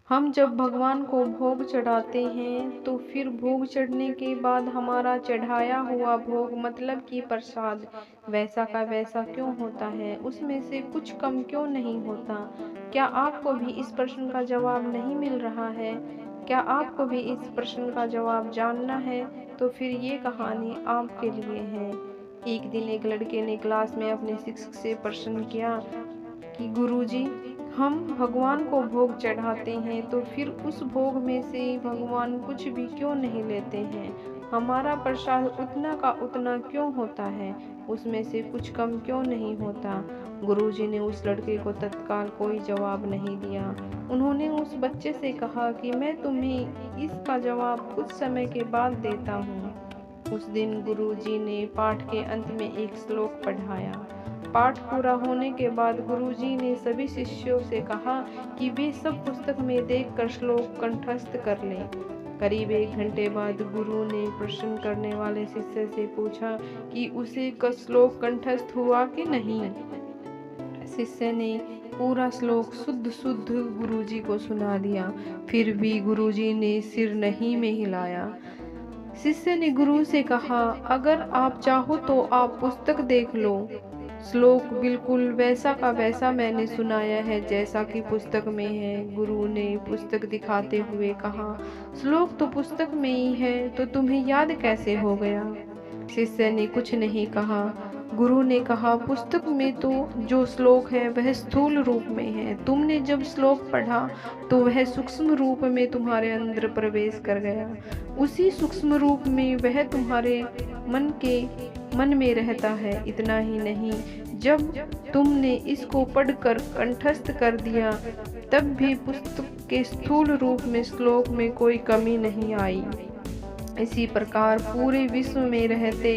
हम जब भगवान को भोग चढ़ाते हैं तो फिर भोग चढ़ने के बाद हमारा चढ़ाया हुआ भोग मतलब कि प्रसाद वैसा का वैसा क्यों होता है, उसमें से कुछ कम क्यों नहीं होता। क्या आपको भी इस प्रश्न का जवाब नहीं मिल रहा है? क्या आपको भी इस प्रश्न का जवाब जानना है? तो फिर ये कहानी आपके लिए है। एक दिन एक लड़के ने क्लास में अपने शिक्षक से प्रश्न किया कि गुरुजी, हम भगवान को भोग चढ़ाते हैं तो फिर उस भोग में से भगवान कुछ भी क्यों नहीं लेते हैं? हमारा प्रसाद उतना का उतना क्यों होता है, उसमें से कुछ कम क्यों नहीं होता? गुरुजी ने उस लड़के को तत्काल कोई जवाब नहीं दिया। उन्होंने उस बच्चे से कहा कि मैं तुम्हें इसका जवाब कुछ समय के बाद देता हूँ। उस दिन गुरुजी ने पाठ के अंत में एक श्लोक पढ़ाया। पाठ पूरा होने के बाद गुरुजी ने सभी शिष्यों से कहा कि वे सब पुस्तक में देखकर श्लोक कंठस्थ कर लें। करीब 1 घंटे बाद गुरु ने प्रश्न करने वाले शिष्य से पूछा कि उसे श्लोक कंठस्थ हुआ कि नहीं। शिष्य ने पूरा श्लोक शुद्ध शुद्ध गुरुजी को सुना दिया, फिर भी गुरुजी ने सिर नहीं में हिलाया। शिष्य ने गुरु से कहा, अगर आप चाहो तो आप पुस्तक देख लो। श्लोक बिल्कुल वैसा का वैसा मैंने सुनाया है जैसा कि पुस्तक में है। गुरु ने पुस्तक दिखाते हुए कहा, श्लोक तो पुस्तक में ही है, तो तुम्हें याद कैसे हो गया? शिष्य ने कुछ नहीं कहा। गुरु ने कहा, पुस्तक में तो जो श्लोक है वह स्थूल रूप में है, तुमने जब श्लोक पढ़ा तो वह सूक्ष्म रूप में तुम्हारे अंदर प्रवेश कर गया। उसी सूक्ष्म रूप में वह तुम्हारे मन में रहता है। इतना ही नहीं, जब तुमने इसको पढ़कर कंठस्थ कर दिया तब भी पुस्तक के स्थूल रूप में श्लोक में कोई कमी नहीं आई। इसी प्रकार पूरे विश्व में रहते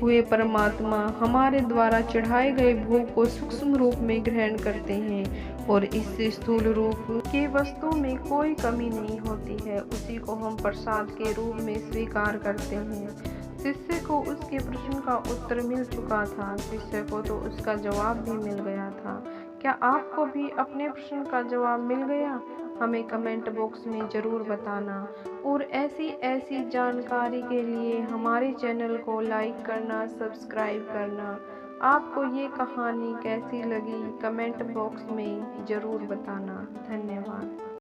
हुए परमात्मा हमारे द्वारा चढ़ाए गए भोग को सूक्ष्म रूप में ग्रहण करते हैं और इस स्थूल रूप के वस्तु में कोई कमी नहीं होती है। उसी को हम प्रसाद के रूप में स्वीकार करते हैं। शिष्य को उसके प्रश्न का उत्तर मिल चुका था। शिष्य को तो उसका जवाब भी मिल गया था। क्या आपको भी अपने प्रश्न का जवाब मिल गया? हमें कमेंट बॉक्स में ज़रूर बताना। और ऐसी जानकारी के लिए हमारे चैनल को लाइक करना, सब्सक्राइब करना। आपको ये कहानी कैसी लगी कमेंट बॉक्स में ज़रूर बताना। धन्यवाद।